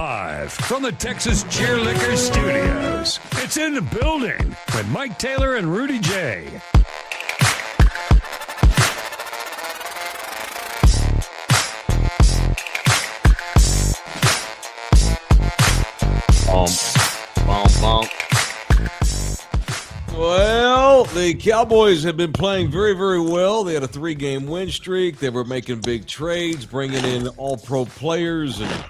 Live from the Texas Cheerlicker Studios, it's In the Building with Mike Taylor and Rudy J. Well, the Cowboys have been playing very, very well. They had a 3-game win streak. They were making big trades, bringing in all-pro players, and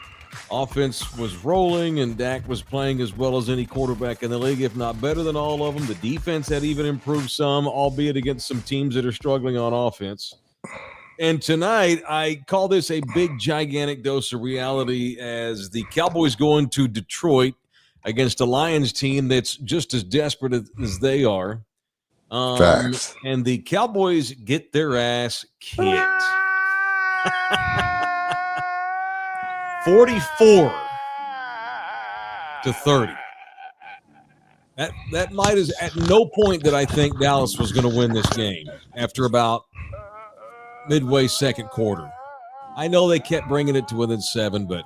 offense was rolling, and Dak was playing as well as any quarterback in the league, if not better than all of them. The defense had even improved some, albeit against some teams that are struggling on offense. And tonight, I call this a big, gigantic dose of reality as the Cowboys go into Detroit against a Lions team that's just as desperate as they are. Facts. And the Cowboys get their ass kicked. 44-30. That might is at no point did I think Dallas was going to win this game after about midway second quarter. I know they kept bringing it to within 7, but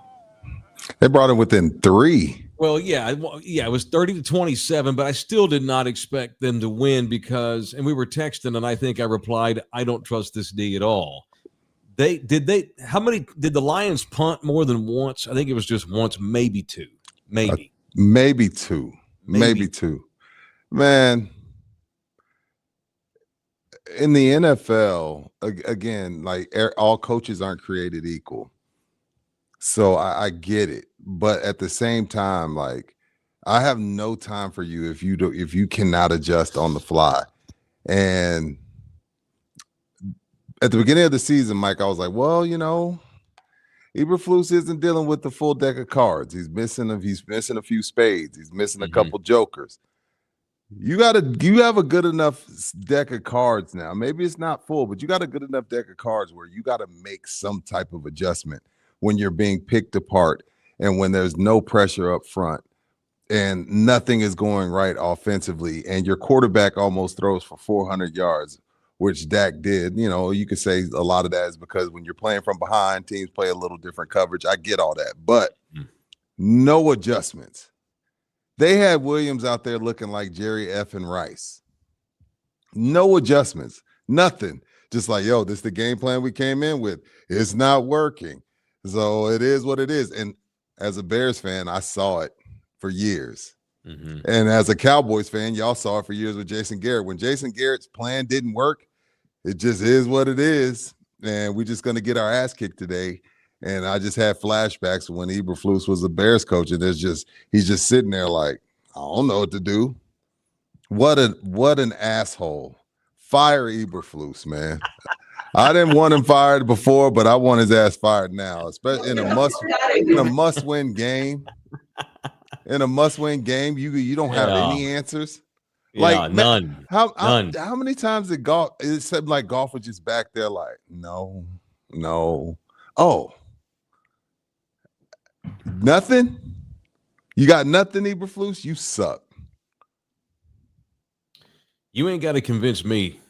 they brought it within 3. Well, yeah, it was 30-27, but I still did not expect them to win because, and we were texting, and I think I replied, I don't trust this D at all. How many did the Lions punt more than once? I think it was just once, maybe 2. Maybe 2. Maybe 2. Man, in the NFL, again, like all coaches aren't created equal. So I get it. But at the same time, like, I have no time for you if you cannot adjust on the fly. And at the beginning of the season, Mike, I was like, well, Eberflus isn't dealing with the full deck of cards. He's missing a few spades. He's missing a couple jokers. You have a good enough deck of cards now. Maybe it's not full, but you got a good enough deck of cards where you got to make some type of adjustment when you're being picked apart and when there's no pressure up front and nothing is going right offensively, and your quarterback almost throws for 400 yards, which Dak did. You could say a lot of that is because when you're playing from behind, teams play a little different coverage. I get all that, but no adjustments. They had Williams out there looking like Jerry F. and Rice. No adjustments, nothing. Just like, yo, this is the game plan we came in with. It's not working. So it is what it is. And as a Bears fan, I saw it for years. And as a Cowboys fan, y'all saw it for years with Jason Garrett. When Jason Garrett's plan didn't work, it just is what it is. And we're just going to get our ass kicked today. And I just had flashbacks when Eberflus was the Bears coach, and he's just sitting there like, I don't know what to do. What an asshole. Fire Eberflus, man. I didn't want him fired before, but I want his ass fired now, especially in a must-win game. In a must-win game, you don't have any answers. Like none. None. How many times did golf? It seemed like golf was just back there, like no. Oh, nothing. You got nothing, Eberflus. You suck. You ain't got to convince me.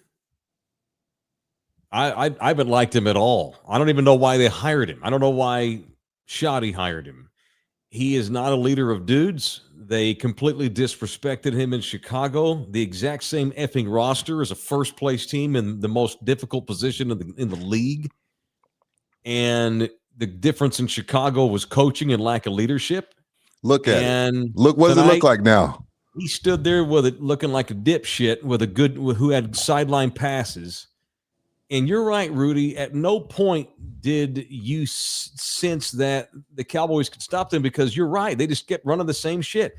I haven't liked him at all. I don't even know why they hired him. I don't know why Shoddy hired him. He is not a leader of dudes. They completely disrespected him in Chicago. The exact same effing roster as a first-place team in the most difficult position in the league. And the difference in Chicago was coaching and lack of leadership. Look at it. Look, what does it look like now? He stood there with it looking like a dipshit who had sideline passes. And you're right, Rudy. At no point did you sense that the Cowboys could stop them, because you're right. They just kept running the same shit.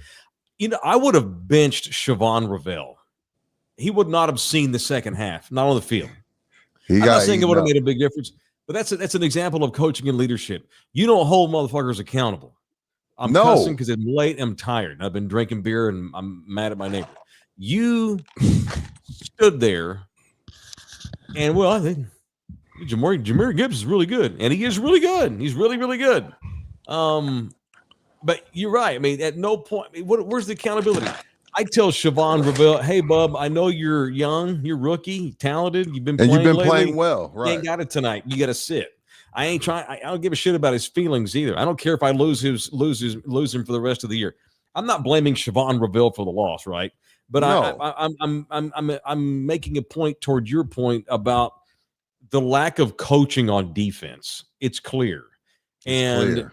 I would have benched Siobhan Ravel. He would not have seen the second half, not on the field. I'm not saying it would have made a big difference, but that's an example of coaching and leadership. You don't hold motherfuckers accountable. I'm cussing because I'm late. I'm tired. I've been drinking beer and I'm mad at my neighbor. You stood there. And, well, I think Jahmyr Gibbs is really good. And he is really good. He's really, really good. But you're right. I mean, at no point, where's the accountability? I tell Siobhan Ravel, hey, bub, I know you're young. You're rookie, talented. You've been playing lately. Playing well. Right. You ain't got it tonight. You got to sit. I don't give a shit about his feelings either. I don't care if I lose him for the rest of the year. I'm not blaming Siobhan Reveal for the loss, right? But No. I'm making a point toward your point about the lack of coaching on defense. It's clear. And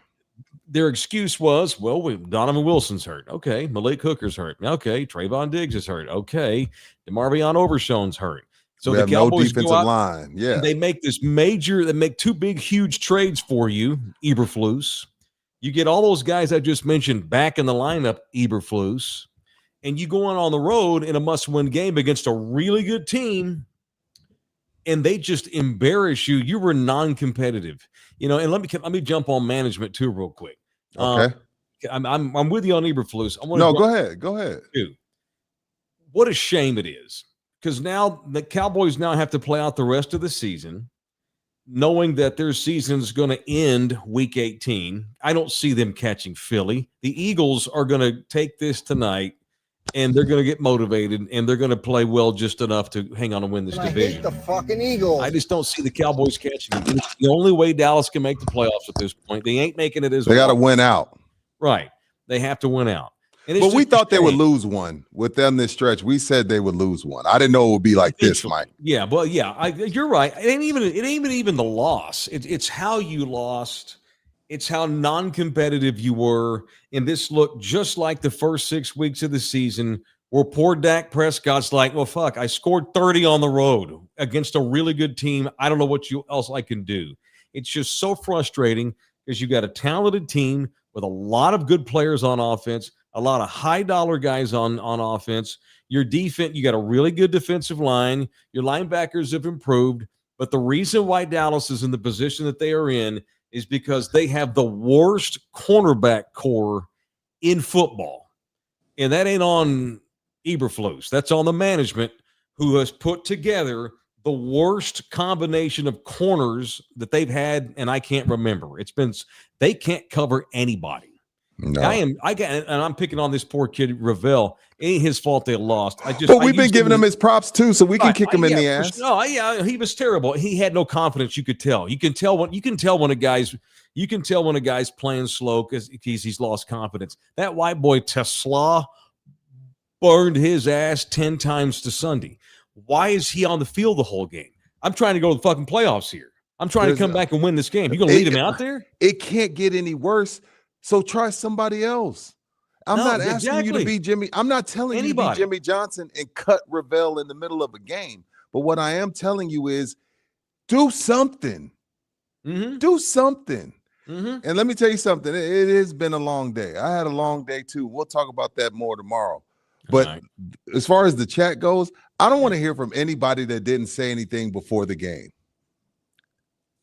their excuse was, well, Donovan Wilson's hurt. Okay. Malik Hooker's hurt. Okay. Trayvon Diggs is hurt. Okay. DeMarvion Overshone's hurt. So the Cowboys no defensive line. Yeah. They make two big, huge trades for you, Eberflus. You get all those guys I just mentioned back in the lineup, Eberflus, and you go on the road in a must-win game against a really good team, and they just embarrass you. You were non-competitive, And let me jump on management too, real quick. Okay, I'm with you on Eberflus. Go ahead. Dude, what a shame it is, because now the Cowboys now have to play out the rest of the season, knowing that their season's going to end week 18. I don't see them catching Philly. The Eagles are going to take this tonight, and they're going to get motivated, and they're going to play well just enough to hang on and win this division. I hate the fucking Eagles. I just don't see the Cowboys catching it. It's the only way Dallas can make the playoffs at this point. They ain't making it as well. They got to win out. Right. They have to win out. But we thought they would lose one with them this stretch. We said they would lose one. I didn't know it would be like this, Mike. Yeah, but you're right. It ain't even the loss. It's how you lost. It's how non-competitive you were. And this looked just like the first 6 weeks of the season, where poor Dak Prescott's like, well, fuck, I scored 30 on the road against a really good team. I don't know what else I can do. It's just so frustrating because you got a talented team with a lot of good players on offense, a lot of high-dollar guys on offense. Your defense, you got a really good defensive line. Your linebackers have improved. But the reason why Dallas is in the position that they are in is because they have the worst cornerback core in football. And that ain't on Eberflus. That's on the management, who has put together the worst combination of corners that they've had, and I can't remember. They can't cover anybody. No. I'm picking on this poor kid Ravel. It ain't his fault they lost. But we've been giving him his props too, so we can kick him in the ass. No, yeah, he was terrible. He had no confidence. You could tell. You can tell when a guy's playing slow because he's lost confidence. That white boy Tesla burned his ass 10 times to Sunday. Why is he on the field the whole game? I'm trying to go to the fucking playoffs here. I'm trying to come back and win this game. You gonna leave him out there? It can't get any worse. So try somebody else. I'm not asking you to be Jimmy. I'm not telling you to be Jimmy Johnson and cut Ravel in the middle of a game. But what I am telling you is do something. Mm-hmm. Do something. Mm-hmm. And let me tell you something. It has been a long day. I had a long day too. We'll talk about that more tomorrow. But as far as the chat goes, I don't want to hear from anybody that didn't say anything before the game.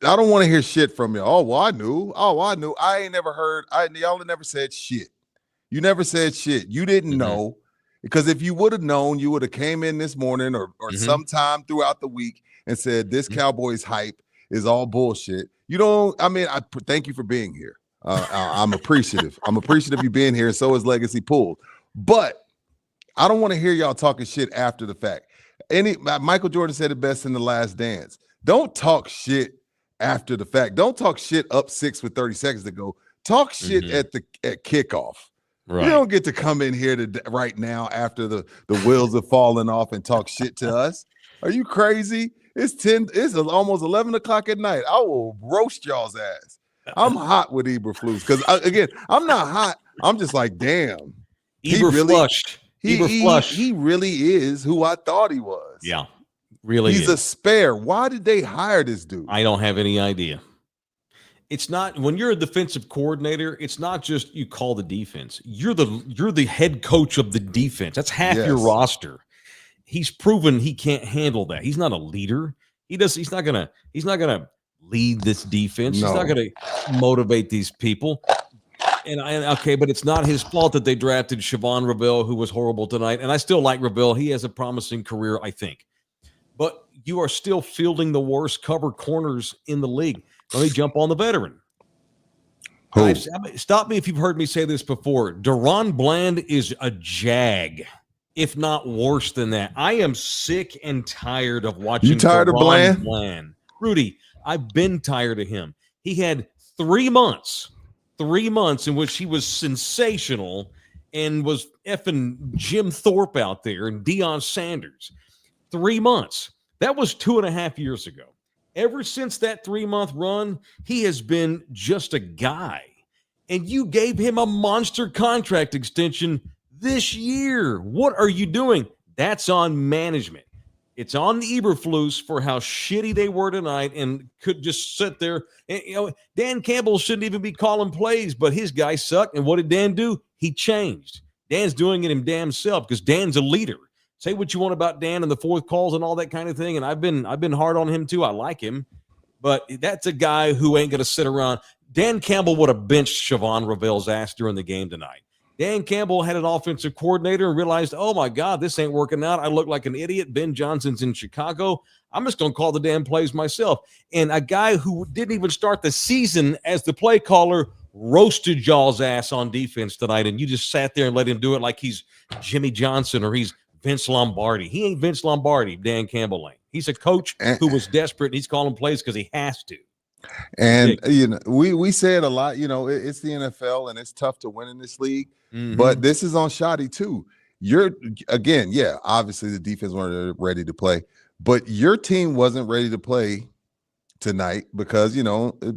I don't want to hear shit from you. Oh, well, I knew. I ain't never heard. Y'all never said shit. You never said shit. You didn't know, because if you would have known, you would have came in this morning or sometime throughout the week and said this Cowboys hype is all bullshit. You don't. I mean, I thank you for being here. I'm appreciative. I'm appreciative you being here, and so is Legacy Pool. But I don't want to hear y'all talking shit after the fact. Michael Jordan said it best in The Last Dance. Don't talk shit after the fact. Don't talk shit up 6 with 30 seconds to go. Talk shit at kickoff. Right. You don't get to come in here right now after the wheels have fallen off and talk shit to us. Are you crazy? It's almost 11 o'clock at night. I will roast y'all's ass. I'm hot with Eberflus because again, I'm not hot. I'm just like, damn. He really is who I thought he was. Yeah. Really, he's a spare. Why did they hire this dude? I don't have any idea. It's not, when you're a defensive coordinator, it's not just you call the defense. You're the head coach of the defense. That's half your roster. He's proven he can't handle that. He's not a leader. He's not gonna lead this defense. No. He's not gonna motivate these people. But it's not his fault that they drafted Siobhan Reveal, who was horrible tonight. And I still like Reveal. He has a promising career, I think. But you are still fielding the worst cover corners in the league. Let me jump on the veteran. Stop me if you've heard me say this before. Deron Bland is a jag, if not worse than that. I am sick and tired of watching. You tired of Bland? Rudy, I've been tired of him. He had 3 months in which he was sensational and was effing Jim Thorpe out there and Deion Sanders. 3 months. That was 2.5 years ago. Ever since that 3-month run, he has been just a guy. And you gave him a monster contract extension this year. What are you doing? That's on management. It's on the Eberflus for how shitty they were tonight and could just sit there. And, Dan Campbell shouldn't even be calling plays, but his guy sucked. And what did Dan do? He changed. Dan's doing it him damn self because Dan's a leader. Say what you want about Dan and the fourth calls and all that kind of thing. And I've been hard on him too. I like him. But that's a guy who ain't going to sit around. Dan Campbell would have benched Siobhan Ravel's ass during the game tonight. Dan Campbell had an offensive coordinator and realized, oh, my God, this ain't working out. I look like an idiot. Ben Johnson's in Chicago. I'm just going to call the damn plays myself. And a guy who didn't even start the season as the play caller roasted y'all's ass on defense tonight, and you just sat there and let him do it like he's Jimmy Johnson or he's Vince Lombardi. He ain't Vince Lombardi, Dan Campbell ain't. He's a coach who was desperate, and he's calling plays because he has to. And, we say it a lot, it's the NFL, and it's tough to win in this league. Mm-hmm. But this is on Shoddy too. Obviously the defense weren't ready to play, but your team wasn't ready to play tonight because,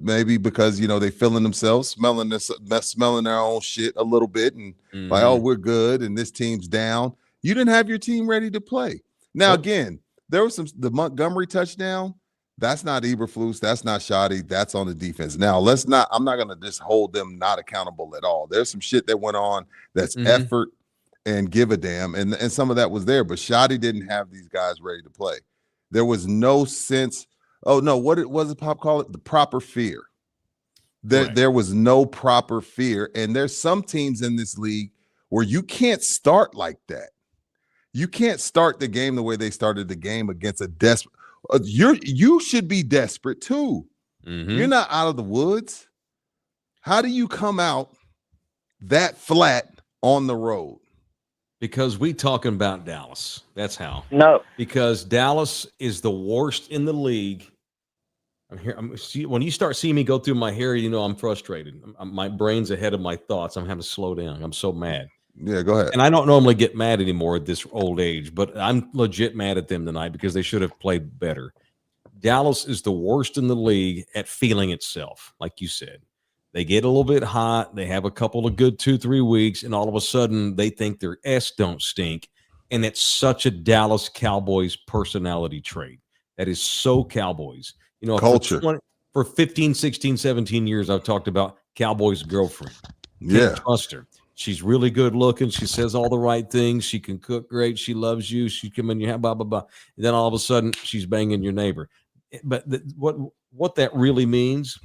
maybe because, they feeling themselves, smelling their own shit a little bit and like, oh, we're good and this team's down. You didn't have your team ready to play. Now, again, there was the Montgomery touchdown. That's not Eberflus. That's not Shoddy. That's on the defense. Now, I'm not going to just hold them not accountable at all. There's some shit that went on that's effort and give a damn. And some of that was there, but Shoddy didn't have these guys ready to play. There was no sense. Oh, no, what did Pop call it? The proper fear. There was no proper fear. And there's some teams in this league where you can't start like that. You can't start the game the way they started the game against a desperate. You should be desperate too. You're not out of the woods. How do you come out that flat on the road? Because we talking about Dallas. That's how. No. Because Dallas is the worst in the league. When you start seeing me go through my hair, I'm frustrated. My brain's ahead of my thoughts. I'm having to slow down. I'm so mad. Yeah, go ahead. And I don't normally get mad anymore at this old age, but I'm legit mad at them tonight because they should have played better. Dallas is the worst in the league at feeling itself, like you said. They get a little bit hot. They have a couple of good 2-3 weeks, and all of a sudden they think their S don't stink. And it's such a Dallas Cowboys personality trait. That is so Cowboys. Culture. For 15, 16, 17 years, I've talked about Cowboys' girlfriend. Yeah. Trust her. She's really good looking. She says all the right things. She can cook great. She loves you. She come in your house, blah, blah, blah. And then all of a sudden, she's banging your neighbor. But what that really means,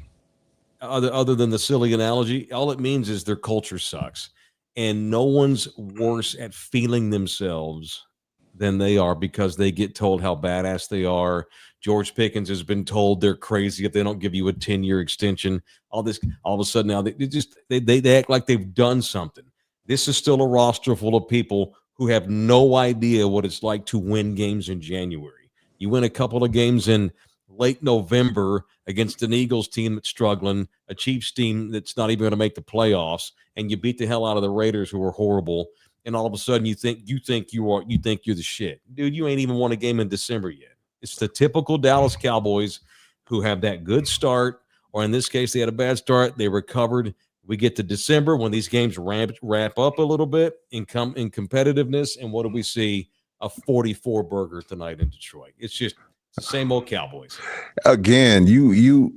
other than the silly analogy, all it means is their culture sucks. And no one's worse at feeling themselves than they are because they get told how badass they are. George Pickens has been told they're crazy if they don't give you a 10-year extension. All of a sudden now they act like they've done something. This is still a roster full of people who have no idea what it's like to win games in January. You win a couple of games in late November against an Eagles team that's struggling, a Chiefs team that's not even going to make the playoffs, and you beat the hell out of the Raiders who are horrible. And all of a sudden you think you're the shit. Dude, you ain't even won a game in December yet. It's the typical Dallas Cowboys who have that good start, or in this case, they had a bad start. They recovered. We get to December when these games wrap up a little bit and come in competitiveness. And what do we see? A 44 burger tonight in Detroit. It's the same old Cowboys. Again, you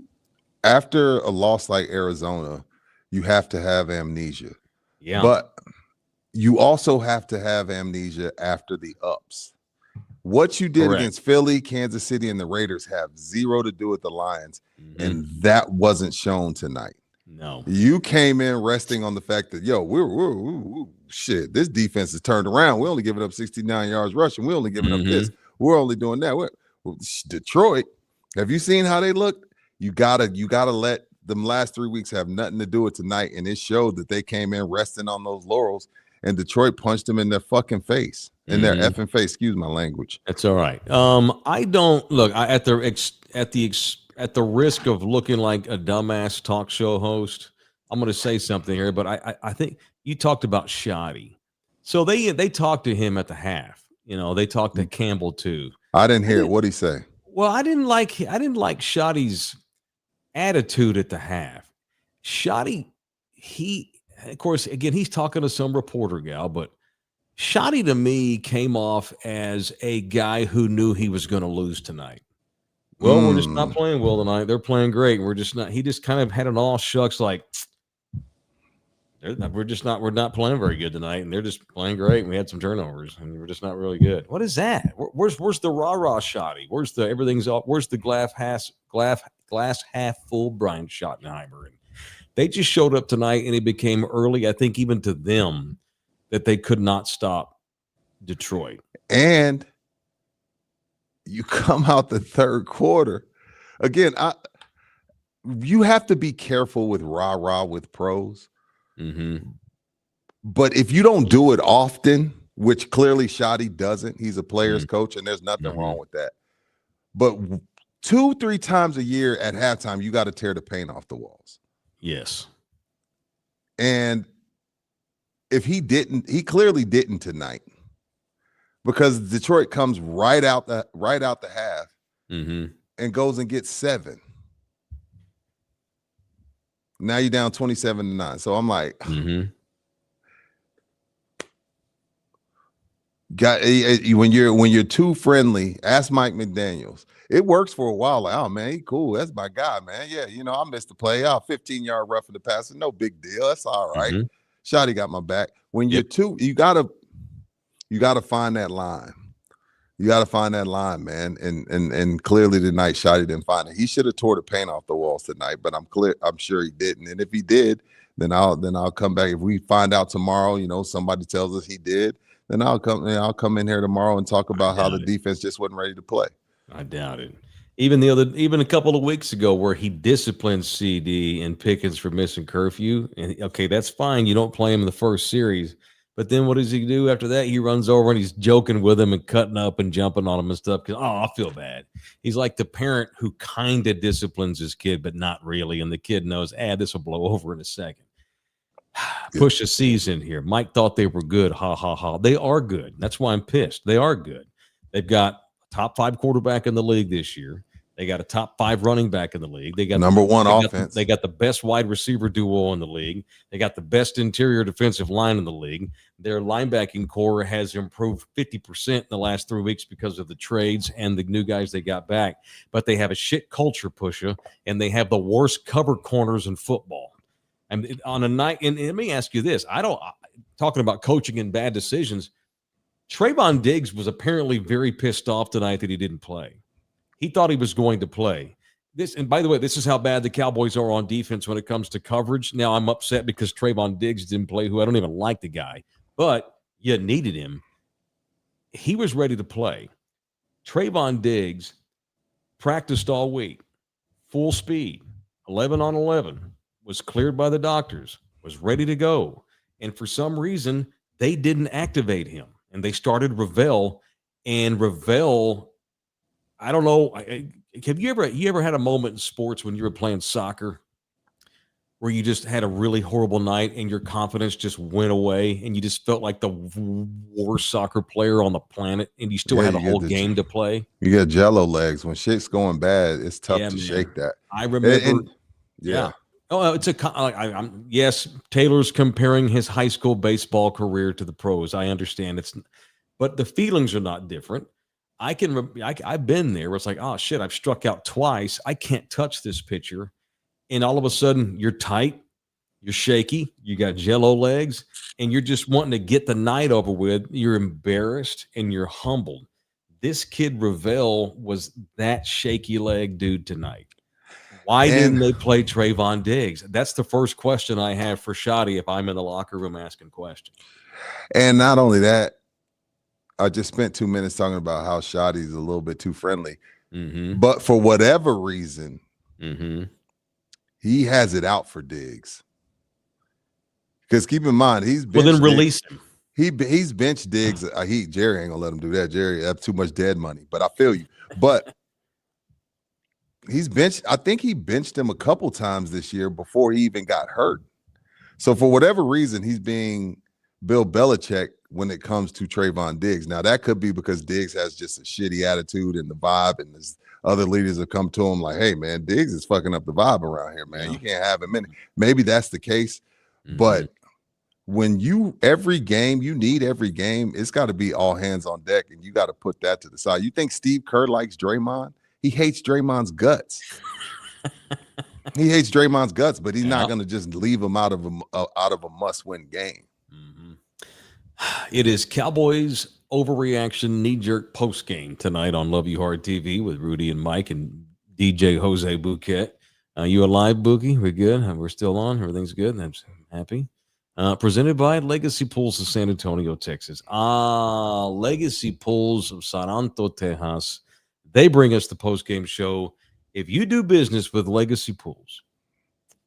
after a loss like Arizona, you have to have amnesia. Yeah. But you also have to have amnesia after the ups. What you did against Philly, Kansas City, and the Raiders have zero to do with the Lions, and that wasn't shown tonight. No. You came in resting on the fact that, shit, this defense is turned around. We're only giving up 69 yards rushing. We're only giving up this. We're only doing that. Detroit, have you seen how they look? You gotta let them last 3 weeks have nothing to do with tonight, and it showed that they came in resting on those laurels, and Detroit punched them in their fucking face. In their effing face, excuse my language. That's all right. I don't look at at the risk of looking like a dumbass talk show host, I'm going to say something here, but I think you talked about Shoddy. So they talked to him at the half. They talked to Campbell too. I didn't hear it. What'd he say? Well, I didn't like Shoddy's attitude at the half. Shoddy, of course, again, he's talking to some reporter gal, but Shoddy to me came off as a guy who knew he was going to lose tonight. Well, we're just not playing well tonight. They're playing great. We're just not. He just kind of had an all shucks like we're not playing very good tonight, and they're just playing great. And we had some turnovers, and we're just not really good. What is that? Where's the rah Shoddy? Where's the everything's up? Where's the glass half full Brian Schottenheimer? And they just showed up tonight, and it became early. I think even to them that they could not stop Detroit. And you come out the third quarter. Again, you have to be careful with rah with pros. Mm-hmm. But if you don't do it often, which clearly Shoddy doesn't, he's a player's coach, and there's nothing wrong with that. But 2-3 times a year at halftime, you got to tear the paint off the walls. Yes. And if he didn't, he clearly didn't tonight. Because Detroit comes right out the half and goes and gets 7. Now you're down 27-9. So I'm like, when you're too friendly, ask Mike McDaniels. It works for a while. Like, oh man, he cool. That's my guy, man. Yeah, I missed the play. 15-yard roughing the passer. No big deal. That's all right. Shoddy got my back. When you're too, you gotta find that line. You got to find that line, man. And clearly tonight, Shoddy didn't find it. He should have tore the paint off the walls tonight, but I'm sure he didn't. And if he did, then I'll come back. If we find out tomorrow, somebody tells us he did, then I'll come in here tomorrow and talk about how the defense just wasn't ready to play. I doubt it. Even a couple of weeks ago, where he disciplined CD and Pickens for missing curfew, and okay, that's fine. You don't play him in the first series. But then what does he do after that? He runs over and he's joking with him and cutting up and jumping on him and stuff. Because, I feel bad. He's like the parent who kind of disciplines his kid, but not really. And the kid knows, this will blow over in a second. Push a season here. Mike thought they were good. Ha, ha, ha. They are good. That's why I'm pissed. They are good. They've got a top 5 quarterback in the league this year. They got a top 5 running back in the league. They got number 1 offense. They got the best wide receiver duo in the league. They got the best interior defensive line in the league. Their linebacking core has improved 50% in the last 3 weeks because of the trades and the new guys they got back. But they have a shit culture pusher, and they have the worst cover corners in football. And on a night, and let me ask you this: talking about coaching and bad decisions, Trayvon Diggs was apparently very pissed off tonight that he didn't play. He thought he was going to play. And by the way, this is how bad the Cowboys are on defense when it comes to coverage. Now I'm upset because Trayvon Diggs didn't play, who I don't even like the guy, but you needed him. He was ready to play. Trayvon Diggs practiced all week, full speed, 11 on 11, was cleared by the doctors, was ready to go. And for some reason, they didn't activate him. And they started Ravel, and Ravel, I don't know. Have you ever had a moment in sports when you were playing soccer where you just had a really horrible night and your confidence just went away and you just felt like the worst soccer player on the planet, and you still had a whole game to play? You get jello legs. When shit's going bad, it's tough to shake that. I remember. Yeah. Oh, yes, Taylor's comparing his high school baseball career to the pros. I understand but the feelings are not different. I've been there where it's like, oh shit, I've struck out twice. I can't touch this pitcher. And all of a sudden you're tight, you're shaky, you got jello legs, and you're just wanting to get the night over with. You're embarrassed and you're humbled. This kid Ravel was that shaky leg dude tonight. Why didn't they play Trayvon Diggs? That's the first question I have for Shoddy if I'm in the locker room asking questions. And not only that, I just spent 2 minutes talking about how Shoddy's a little bit too friendly. But for whatever reason, he has it out for Diggs. Because keep in mind, he's benched then release him. He's benched Diggs. Jerry ain't gonna let him do that. Jerry, that's too much dead money. But I feel you. But he's benched. I think he benched him a couple times this year before he even got hurt. So for whatever reason, he's being Bill Belichick when it comes to Trayvon Diggs. Now that could be because Diggs has just a shitty attitude and the vibe, and his other leaders have come to him like, "Hey, man, Diggs is fucking up the vibe around here, man. You can't have him in it." Maybe that's the case, but when you need every game, it's got to be all hands on deck, and you got to put that to the side. You think Steve Kerr likes Draymond? He hates Draymond's guts. He hates Draymond's guts, but he's not going to just leave him out of a must-win game. It is Cowboys overreaction knee-jerk postgame tonight on Love You Hard TV with Rudy and Mike and DJ Jose Bouquet. You alive, Boogie? We're good. We're still on. Everything's good. I'm happy. Presented by Legacy Pools of San Antonio, Texas. Legacy Pools of Saranto, Texas. They bring us the postgame show. If you do business with Legacy Pools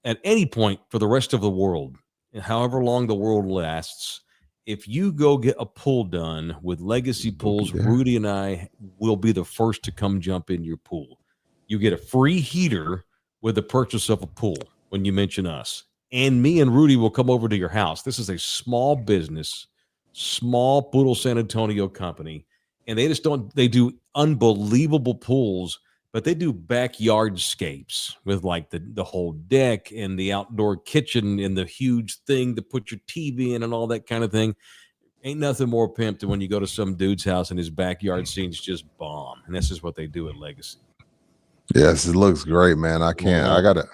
at any point for the rest of the world, however long the world lasts, if you go get a pool done with Legacy Pools, Rudy and I will be the first to come jump in your pool. You get a free heater with the purchase of a pool when you mention us. And me and Rudy will come over to your house. This is a small business, small Poodle San Antonio company. And they do unbelievable pools, but they do backyard scapes with like the whole deck and the outdoor kitchen and the huge thing to put your TV in and all that kind of thing. Ain't nothing more pimp than when you go to some dude's house and his backyard scenes just bomb. And this is what they do at Legacy. Yes, it looks great, man. I can't. I got to,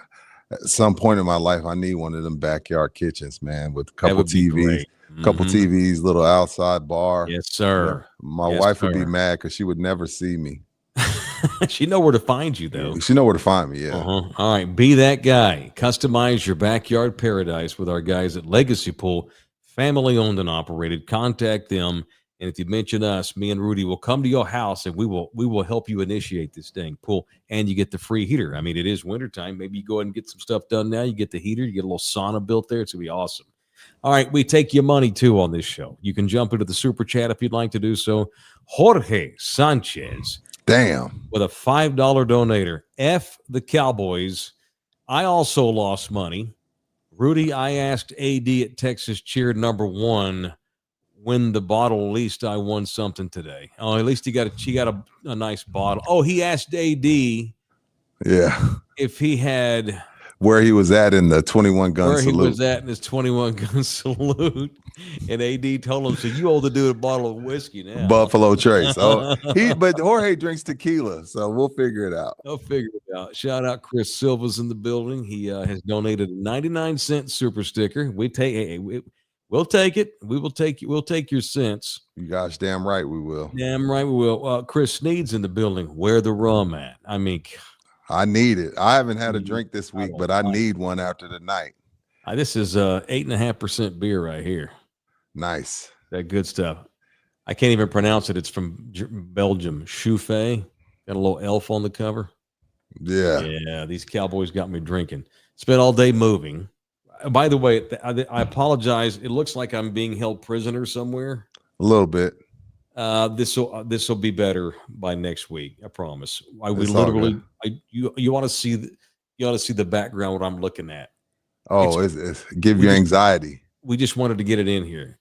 at some point in my life, I need one of them backyard kitchens, man, with a couple TVs. Couple TVs, little outside bar. Yes, sir. My wife would be mad because she would never see me. She know where to find you, though. She know where to find me, yeah. All right, be that guy. Customize your backyard paradise with our guys at Legacy Pool, family-owned and operated. Contact them, and if you mention us, me and Rudy will come to your house, and we will help you initiate this dang pool, and you get the free heater. I mean, it is wintertime. Maybe you go ahead and get some stuff done now. You get the heater. You get a little sauna built there. It's going to be awesome. All right, we take your money, too, on this show. You can jump into the Super Chat if you'd like to do so. Jorge Sanchez. Damn. With a $5 donator. F the Cowboys. I also lost money. Rudy, I asked AD at Texas Cheer #1, win the bottle. At least I won something today. Oh, at least he got a nice bottle. Oh, he asked AD if he had... Where he was at in the 21-gun salute. Where he was at in his 21-gun salute. And AD told him, so you owe the dude a bottle of whiskey now. Buffalo Trace. But Jorge drinks tequila, so we'll figure it out. I'll figure it out. Shout out Chris Silva's in the building. He has donated a 99-cent super sticker. We'll take it. We'll take your cents. You gosh damn right we will. Damn right we will. Chris Sneed's in the building. Where the rum at? I mean, I need it. I haven't had a drink this week, but I need one after the night. This is 8.5% beer right here. Nice. That good stuff. I can't even pronounce it. It's from Belgium. Chouffé. Got a little elf on the cover. Yeah. Yeah, these Cowboys got me drinking. Spent all day moving. By the way, I apologize. It looks like I'm being held prisoner somewhere. A little bit. This will be better by next week. I promise. You want to see the background what I'm looking at. Oh, it's give you anxiety. We just wanted to get it in here.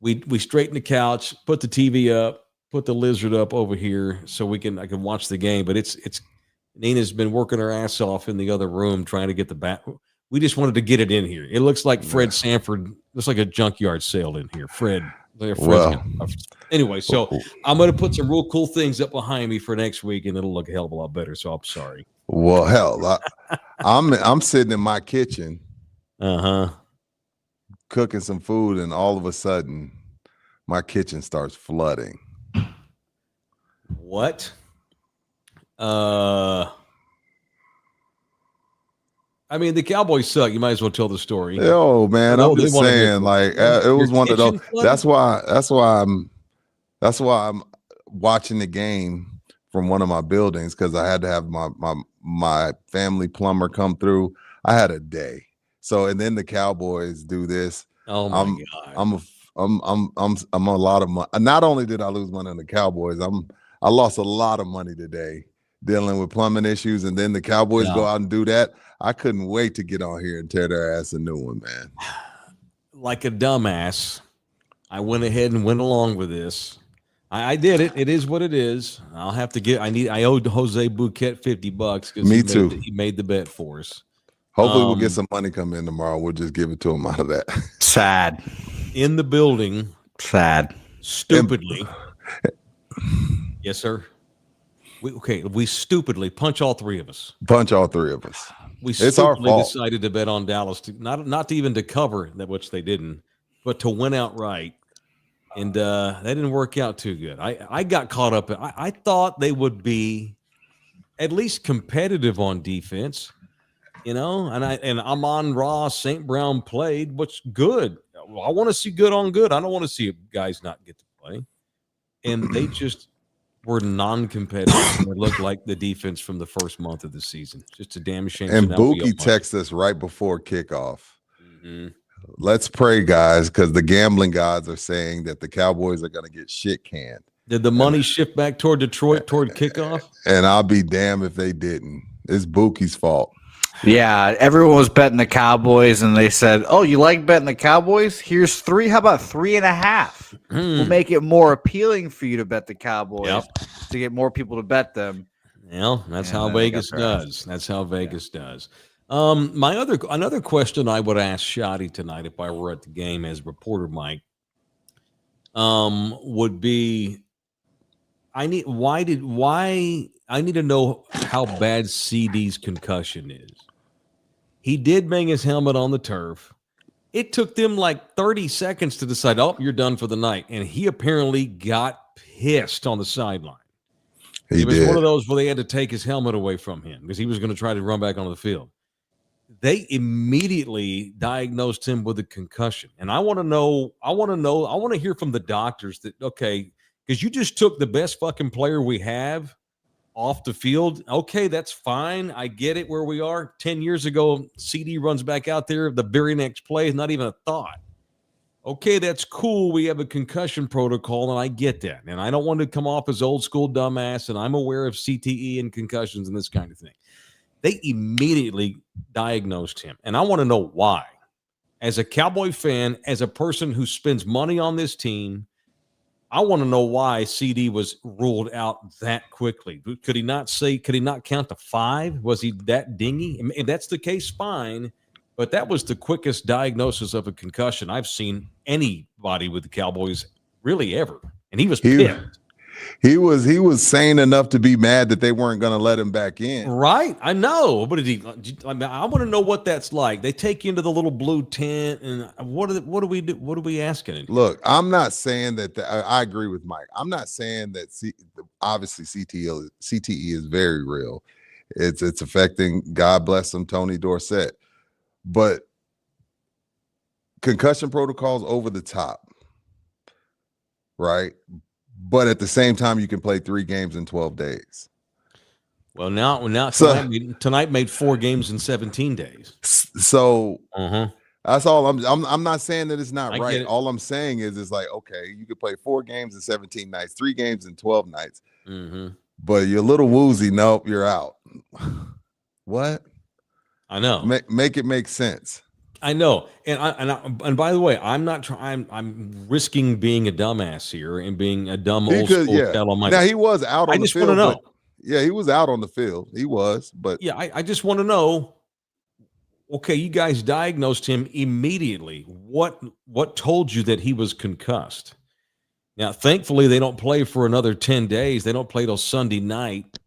We straightened the couch, put the TV up, put the lizard up over here so I can watch the game. But it's Nina's been working her ass off in the other room trying to get the back. We just wanted to get it in here. It looks like Fred Sanford. Looks like a junkyard sale in here. Anyway, so I'm going to put some real cool things up behind me for next week, and it'll look a hell of a lot better. So I'm sorry. Well, hell, I'm sitting in my kitchen, cooking some food, and all of a sudden, my kitchen starts flooding. What? I mean, the Cowboys suck. You might as well tell the story. Oh man, I'm just saying, like it was one of those. That's why I'm watching the game from one of my buildings because I had to have my family plumber come through. I had a day. So and then the Cowboys do this. Oh my God. I'm a lot of money. Not only did I lose money on the Cowboys, I lost a lot of money today dealing with plumbing issues, and then the Cowboys Yeah. go out and do that. I couldn't wait to get on here and tear their ass a new one, man. Like a dumbass, I went ahead and went along with this. I did it. It is what it is. I'll have to get. I owed Jose Bouquet $50 because Me too. He made the bet for us. Hopefully, we'll get some money come in tomorrow. We'll just give it to him out of that. Sad. In the building. Sad. Stupidly. Yes, sir. We stupidly punch all three of us. Punch all three of us. We It's our stupidly fault. decided to bet on Dallas, not to even to cover that, which they didn't, but to win outright. And that didn't work out too good. I got caught up. I thought they would be at least competitive on defense, and Amon-Ra St. Brown played, which good. I want to see good on good. I don't want to see guys not get to play. And they just were non-competitive. And it looked like the defense from the first month of the season. Just a damn shame. And Buki texted us right before kickoff. Mm-hmm. Let's pray, guys, because the gambling gods are saying that the Cowboys are going to get shit canned. Did the money shift back toward Detroit toward kickoff? And I'll be damned if they didn't. It's Buki's fault. Yeah, everyone was betting the Cowboys, and they said, "Oh, you like betting the Cowboys? Here's 3. How about 3.5? We'll make it more appealing for you to bet the Cowboys to get more people to bet them." Well, that's how Vegas does. That's how Vegas does. Another question I would ask Shotty tonight if I were at the game as reporter Mike, would be I need to know how bad CD's concussion is. He did bang his helmet on the turf. It took them like 30 seconds to decide, oh, you're done for the night. And he apparently got pissed on the sideline. It was one of those where they had to take his helmet away from him because he was going to try to run back onto the field. They immediately diagnosed him with a concussion. And I want to hear from the doctors that, okay, because you just took the best fucking player we have off the field. Okay, that's fine. I get it where we are. 10 years ago, CD runs back out there. The very next play is not even a thought. Okay, that's cool. We have a concussion protocol, and I get that. And I don't want to come off as old school dumbass, and I'm aware of CTE and concussions and this kind of thing. They immediately diagnosed him, and I want to know why. As a Cowboy fan, as a person who spends money on this team, I want to know why CD was ruled out that quickly. Could he not count to 5? Was he that dingy? If that's the case, fine. But that was the quickest diagnosis of a concussion I've seen anybody with the Cowboys really ever. And he was pissed. He was sane enough to be mad that they weren't going to let him back in. Right. I know. But I want to know what that's like. They take you into the little blue tent, and what do we do? What are we asking? Look, I'm not saying that I agree with Mike. I'm not saying that obviously CTE is very real. It's affecting, God bless him, Tony Dorsett. But concussion protocols over the top, right? But at the same time, you can play 3 games in 12 days. Well, now tonight made 4 games in 17 days. So that's all. I'm not saying that it's not right. It. All I'm saying is it's like, okay, you could play 4 games in 17 nights, 3 games in 12 nights. But you're a little woozy. Nope, you're out. What? I know. Make it make sense. I know, and by the way, I'm not trying. I'm risking being a dumbass here and being a dumb old school fellow. Now he was out on the field. I just want to know. Yeah, he was out on the field. He was, but yeah, I just want to know. Okay, you guys diagnosed him immediately. What told you that he was concussed? Now, thankfully, they don't play for another 10 days. They don't play till Sunday night.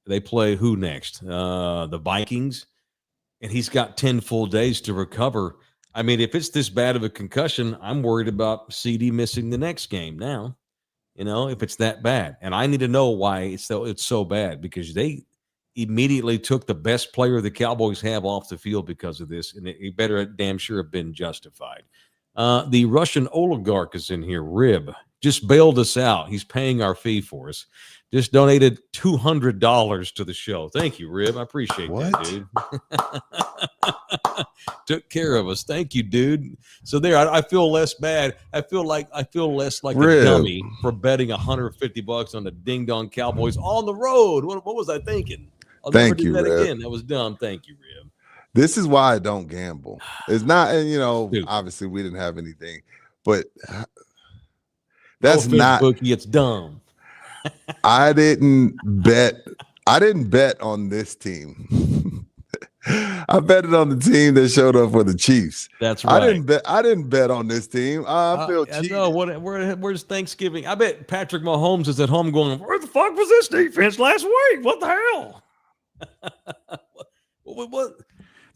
They play who next? The Vikings. And he's got 10 full days to recover. I mean, if it's this bad of a concussion, I'm worried about CD missing the next game now, if it's that bad. And I need to know why it's so bad, because they immediately took the best player the Cowboys have off the field because of this, and it better damn sure have been justified. The Russian oligarch is in here, Rib. just bailed us out. He's paying our fee for us. Just donated $200 to the show. Thank you, Rib. I appreciate that, dude. Took care of us. Thank you, dude. So there, I feel less bad. I feel less like Rib. a dummy for betting $150 on the Ding Dong Cowboys on the road. What was I thinking? I'll never do that again. That was dumb. Thank you, Rib. This is why I don't gamble. It's not, and Dude. obviously we didn't have anything, but that's no not bookie. It's dumb. I didn't bet on this team. I betted on the team that showed up for the Chiefs. That's right. I didn't bet on this team. I feel cheated. No, where's Thanksgiving? I bet Patrick Mahomes is at home going, where the fuck was this defense last week? What the hell? what?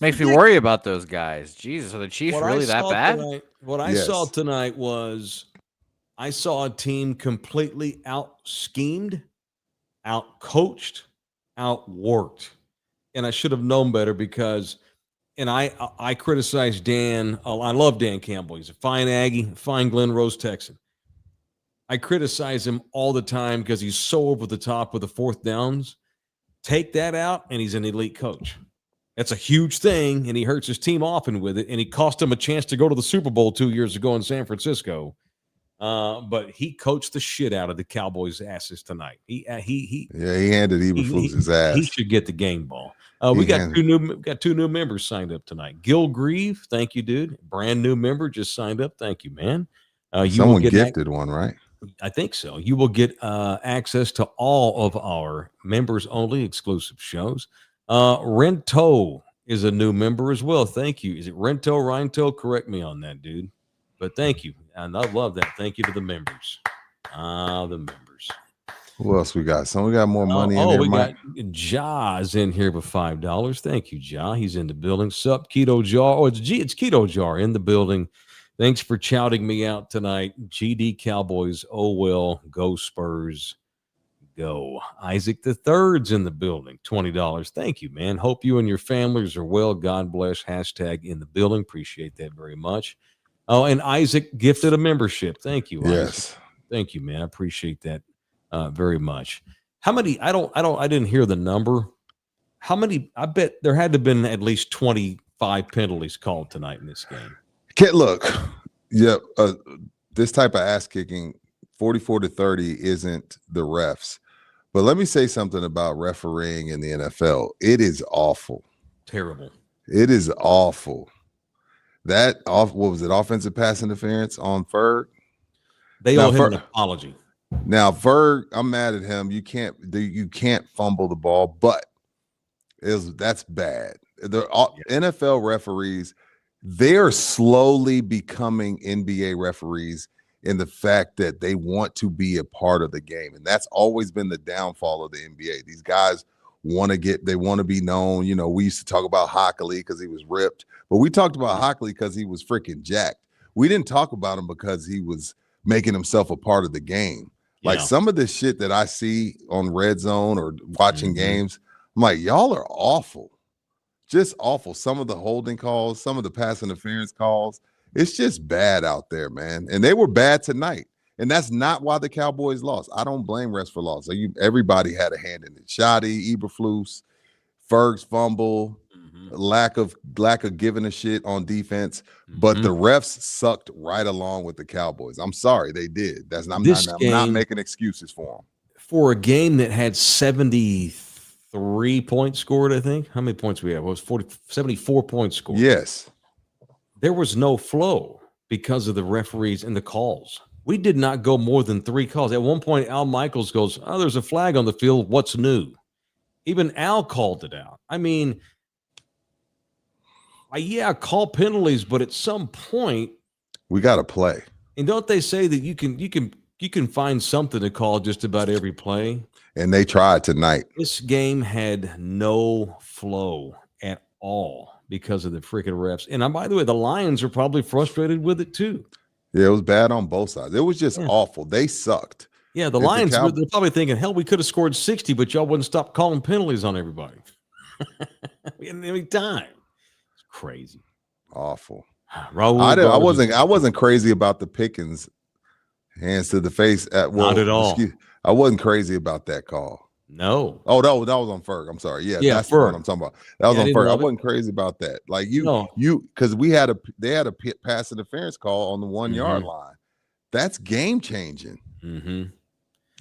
Makes me worry about those guys. Jesus, are the Chiefs really that bad? What I saw tonight was I saw a team completely out-schemed, out-coached, out-worked. And I should have known better because, and I criticized Dan. I love Dan Campbell. He's a fine Aggie, fine Glen Rose Texan. I criticize him all the time because he's so over the top with the fourth downs. Take that out, and he's an elite coach. That's a huge thing, and he hurts his team often with it, and he cost him a chance to go to the Super Bowl 2 years ago in San Francisco. But he coached the shit out of the Cowboys' asses tonight. He handed Eberflus his ass. He should get the game ball. We got two new members signed up tonight. Gil Grieve, thank you, dude. Brand new member just signed up. Thank you, man. Someone gifted one, right? I think so. You will get access to all of our members only exclusive shows. Rento is a new member as well. Thank you. Is it Rento? Correct me on that, dude. But thank you. And I love that. Thank you to the members. The members. Who else we got? We got more money in there. We got Jaws in here with $5. Thank you, Ja. He's in the building. Sup, Keto Jar. Oh, it's Keto Jar in the building. Thanks for shouting me out tonight. GD Cowboys. Oh, well. Go Spurs. Go. Isaac the Third's in the building. $20. Thank you, man. Hope you and your families are well. God bless. Hashtag in the building. Appreciate that very much. Oh, and Isaac gifted a membership. Thank you, Isaac. Yes. Thank you, man. I appreciate that very much. How many? I didn't hear the number. How many? I bet there had to have been at least 25 penalties called tonight in this game. Look, yeah, this type of ass kicking, 44-30 isn't the refs. But let me say something about refereeing in the NFL. It is awful. Terrible. It is awful. What was it? Offensive pass interference on Ferg? They owe him an apology. Now, Ferg, I'm mad at him. You can't fumble the ball, but that's bad. The NFL referees, they're slowly becoming NBA referees in the fact that they want to be a part of the game. And that's always been the downfall of the NBA. These guys want to be known. We used to talk about Hockley because he was ripped, but we talked about Hockley because he was freaking jacked. We didn't talk about him because he was making himself a part of the game. Like some of the shit that I see on Red Zone or watching games, I'm like, y'all are awful. Just awful. Some of the holding calls, some of the pass interference calls, it's just bad out there, man. And they were bad tonight. And that's not why the Cowboys lost. I don't blame refs for loss. Everybody had a hand in it. Shoddy, Eberflus, Ferg's fumble, lack of giving a shit on defense. But the refs sucked right along with the Cowboys. I'm sorry, they did. I'm not making excuses for them. For a game that had 73 points scored, I think. How many points we have? It was 74 points scored. Yes. There was no flow because of the referees and the calls. We did not go more than 3 calls. At one point, Al Michaels goes, "Oh, there's a flag on the field. What's new?" Even Al called it out. I mean, call penalties, but at some point, we got to play. And don't they say that you can find something to call just about every play? And they tried tonight. This game had no flow at all because of the freaking refs. And by the way, the Lions are probably frustrated with it too. Yeah, it was bad on both sides. It was just awful. They sucked. Yeah, the Lions, they're probably thinking, hell, we could have scored 60, but y'all wouldn't stop calling penalties on everybody. We hadn't any time. It's crazy. Awful. Raul I wasn't crazy about the Pickens Hands to the face. Not at all. I wasn't crazy about that call. No. Oh, that was on Ferg. I'm sorry. Yeah, that's the Ferg. one I'm talking about. That was on Ferg. I wasn't crazy about that. Like because they had a pass interference call on the 1 yard line. That's game changing.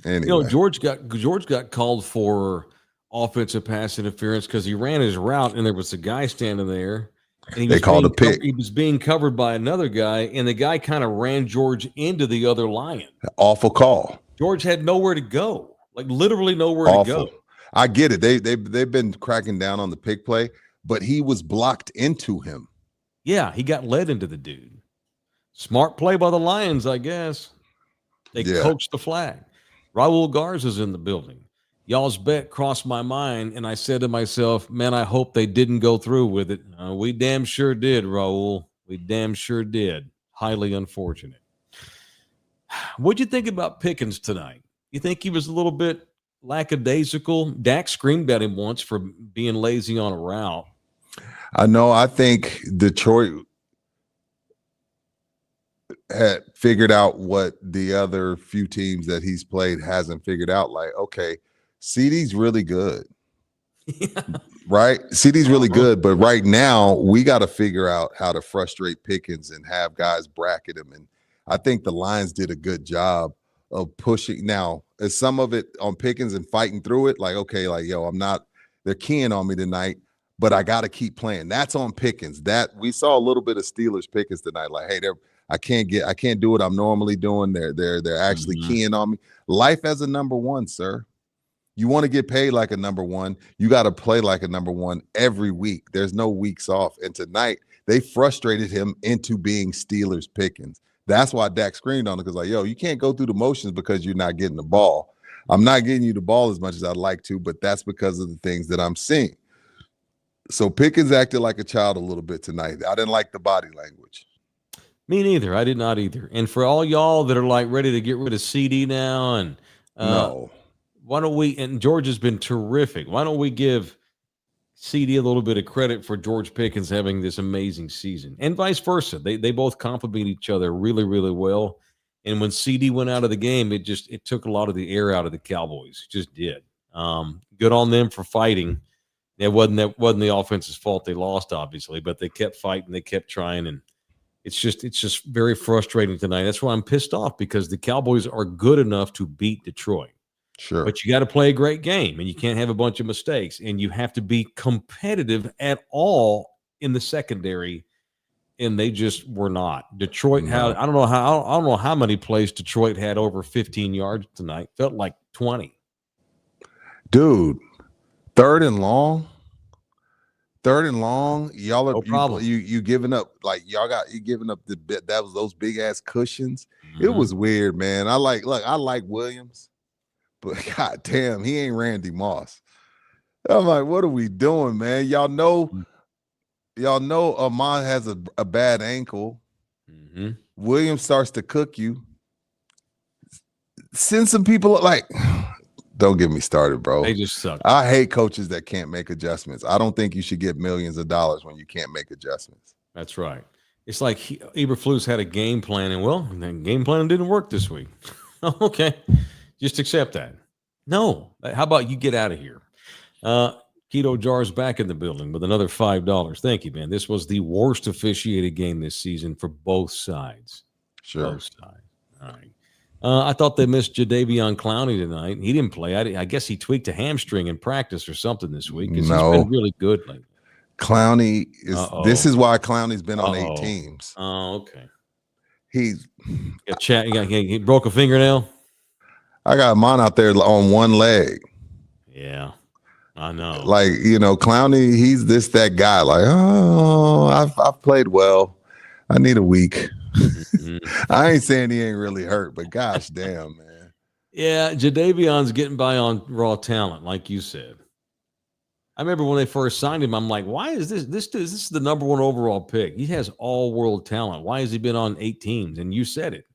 Anyway, George got called for offensive pass interference because he ran his route and there was a guy standing there. And they called a pick. He was being covered by another guy, and the guy kind of ran George into the other Lion. Awful call. George had nowhere to go, like literally nowhere to go. I get it. They've been cracking down on the pick play, but he was blocked into him. Yeah, he got led into the dude. Smart play by the Lions, I guess. They coached the flag. Raul Garza's in the building. Y'all's bet crossed my mind, and I said to myself, man, I hope they didn't go through with it. We damn sure did, Raul. We damn sure did. Highly unfortunate. What'd you think about Pickens tonight? You think he was a little bit lackadaisical? Dak screamed at him once for being lazy on a route. I know. I think Detroit had figured out what the other few teams that he's played hasn't figured out. Like, okay, CD's really good. Right? CD's really good, but right now we got to figure out how to frustrate Pickens and have guys bracket him. And I think the Lions did a good job of pushing. Now, is some of it on Pickens and fighting through it? Like, okay, like, yo, they're keying on me tonight, but I got to keep playing. That's on Pickens. That we saw a little bit of Steelers Pickens tonight. Like, hey, I can't do what I'm normally doing. They're actually keying on me. Life as a number one, sir. You want to get paid like a number one, you got to play like a number one every week. There's no weeks off. And tonight, they frustrated him into being Steelers Pickens. That's why Dak screamed on it, because like, yo, you can't go through the motions because you're not getting the ball. I'm not getting you the ball as much as I'd like to, but that's because of the things that I'm seeing. So Pickens acted like a child a little bit tonight. I didn't like the body language. Me neither. I did not either. And for all y'all that are like ready to get rid of CD now, and no. Why don't we, and George has been terrific, why don't we give CD a little bit of credit for George Pickens having this amazing season, and vice versa. They both complement each other really, really well. And when CD went out of the game, it took a lot of the air out of the Cowboys. It just did. Good on them for fighting. It wasn't the offense's fault they lost, obviously, but they kept fighting, they kept trying, and it's just very frustrating tonight. That's why I'm pissed off, because the Cowboys are good enough to beat Detroit. Sure. But you got to play a great game, and you can't have a bunch of mistakes, and you have to be competitive at all in the secondary, and they just were not. Detroit had I don't know how many plays Detroit had over 15 yards tonight. Felt like 20. Dude, third and long. Y'all are no problem. You giving up, like you giving up those big ass cushions. It was weird, man. I like Williams. But god damn, he ain't Randy Moss. I'm like, what are we doing, man? Y'all know Ahmad has a bad ankle. Williams starts to cook you. Send some people, like, don't get me started, bro. They just suck. I hate coaches that can't make adjustments. I don't think you should get millions of dollars when you can't make adjustments. That's right. It's like Eberflus had a game plan, and the game plan didn't work this week. Okay. Just accept that. No. How about you get out of here? Keto Jar's back in the building with another $5. Thank you, man. This was the worst officiated game this season for both sides. Sure. Both sides. All right. I thought they missed Jadeveon Clowney tonight. He didn't play. I guess he tweaked a hamstring in practice or something this week, because he's been really good lately. Clowney is. This is why Clowney's been on 8 teams. Oh, okay. He broke a fingernail. I got mine out there on one leg. Yeah, I know. Like, Clowney, he's that guy. Like, I've played well. I need a week. I ain't saying he ain't really hurt, but gosh damn, man. Yeah, Jadeveon's getting by on raw talent, like you said. I remember when they first signed him, I'm like, why is this is the number 1 overall pick? He has all-world talent. Why has he been on 8 teams? And you said it.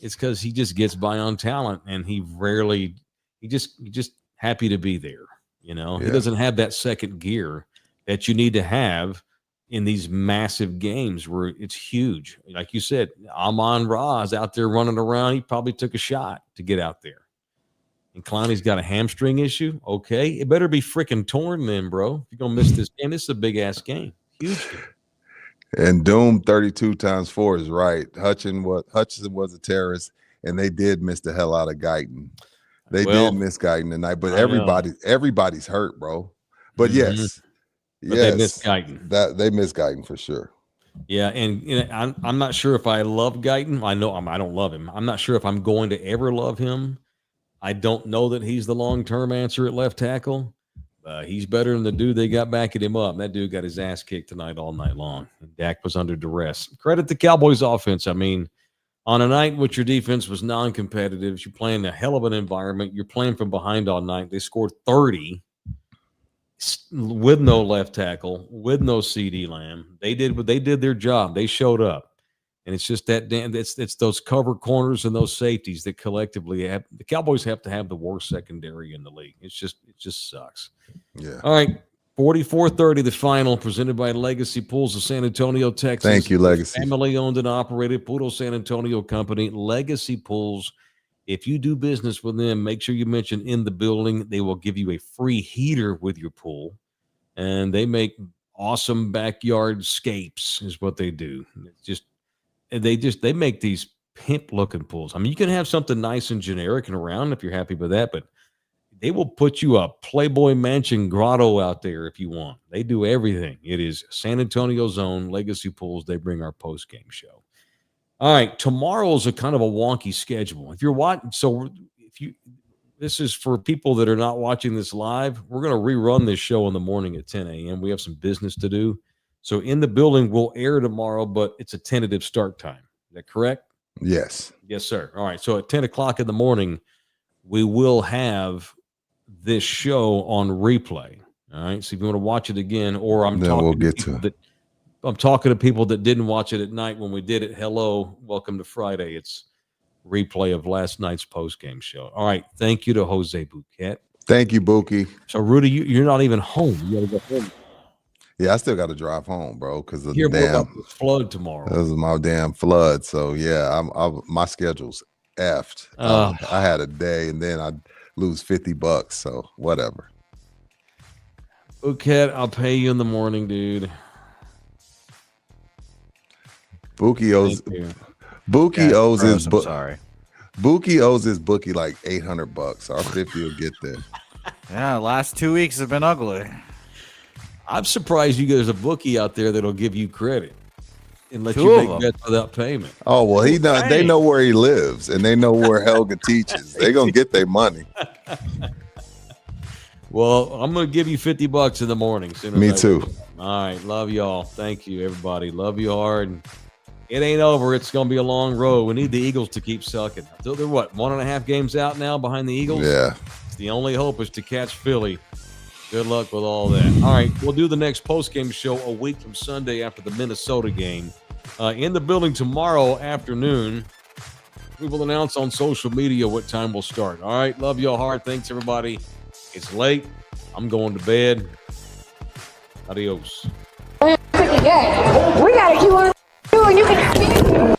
It's because he just gets by on talent, and he just happy to be there. He doesn't have that second gear that you need to have in these massive games where it's huge. Like you said, Amon-Ra is out there running around. He probably took a shot to get out there. And Clowney's got a hamstring issue. Okay, it better be freaking torn then, bro. If you're going to miss this game, this is a big-ass game. Huge game. And Doom 32 times 4 is right. Hutchinson was a terrorist, and they did miss the hell out of Guyton. They did miss Guyton tonight, but everybody's hurt, bro. But yes, they missed Guyton. They missed Guyton for sure. Yeah, and I'm not sure if I love Guyton. I know I don't love him. I'm not sure if I'm going to ever love him. I don't know that he's the long-term answer at left tackle. He's better than the dude they got backing him up. That dude got his ass kicked tonight all night long. And Dak was under duress. Credit the Cowboys offense. I mean, on a night in which your defense was non-competitive, you're playing a hell of an environment. You're playing from behind all night. They scored 30 with no left tackle, with no CD Lamb. They did their job. They showed up. And it's just that it's those cover corners and those safeties that collectively have the Cowboys have to have the worst secondary in the league. It just sucks. Yeah. All right. 44-30, the final, presented by Legacy Pools of San Antonio, Texas. Thank you, Legacy. Family-owned and operated Puro San Antonio company, Legacy Pools. If you do business with them, make sure you mention in the building. They will give you a free heater with your pool. And they make awesome backyard scapes is what they do. They make these pimp-looking pools. I mean, you can have something nice and generic and around if you're happy with that, but they will put you a Playboy Mansion grotto out there if you want. They do everything. It is San Antonio's own Legacy Pools. They bring our post-game show. All right, tomorrow's a kind of a wonky schedule. If you're watching, this is for people that are not watching this live. We're going to rerun this show in the morning at 10 a.m. We have some business to do. So in the building, we'll air tomorrow, but it's a tentative start time. Is that correct? Yes. Yes, sir. All right. So at 10 o'clock in the morning, we will have this show on replay. All right. So if you want to watch it again, or I'm talking to people that didn't watch it at night when we did it. Hello, welcome to Friday. It's replay of last night's postgame show. All right. Thank you to Jose Bouquet. Thank you, Buki. So Rudy, you're not even home. You got to go home. Yeah, I still got to drive home, bro, because of the damn flood tomorrow. This is my damn flood. So yeah, my schedule's effed. I had a day, and then I lose $50. So whatever. Bouquet, I'll pay you in the morning, dude. Buki owes his bookie like $800. Our 50 will get there. Yeah, last 2 weeks have been ugly. I'm surprised there's a bookie out there that'll give you credit and let you make bets without payment. Oh, well, they know where he lives, and they know where Helga teaches. They're going to get their money. Well, I'm going to give you $50 in the morning. Me too. All right. Love y'all. Thank you, everybody. Love you hard. It ain't over. It's going to be a long road. We need the Eagles to keep sucking. So they're 1.5 games out now behind the Eagles? Yeah. The only hope is to catch Philly. Good luck with all that. All right, we'll do the next postgame show a week from Sunday after the Minnesota game. In the building tomorrow afternoon, we will announce on social media what time we'll start. All right, love y'all hard. Thanks, everybody. It's late. I'm going to bed. Adios. We got to keep on doing. You can.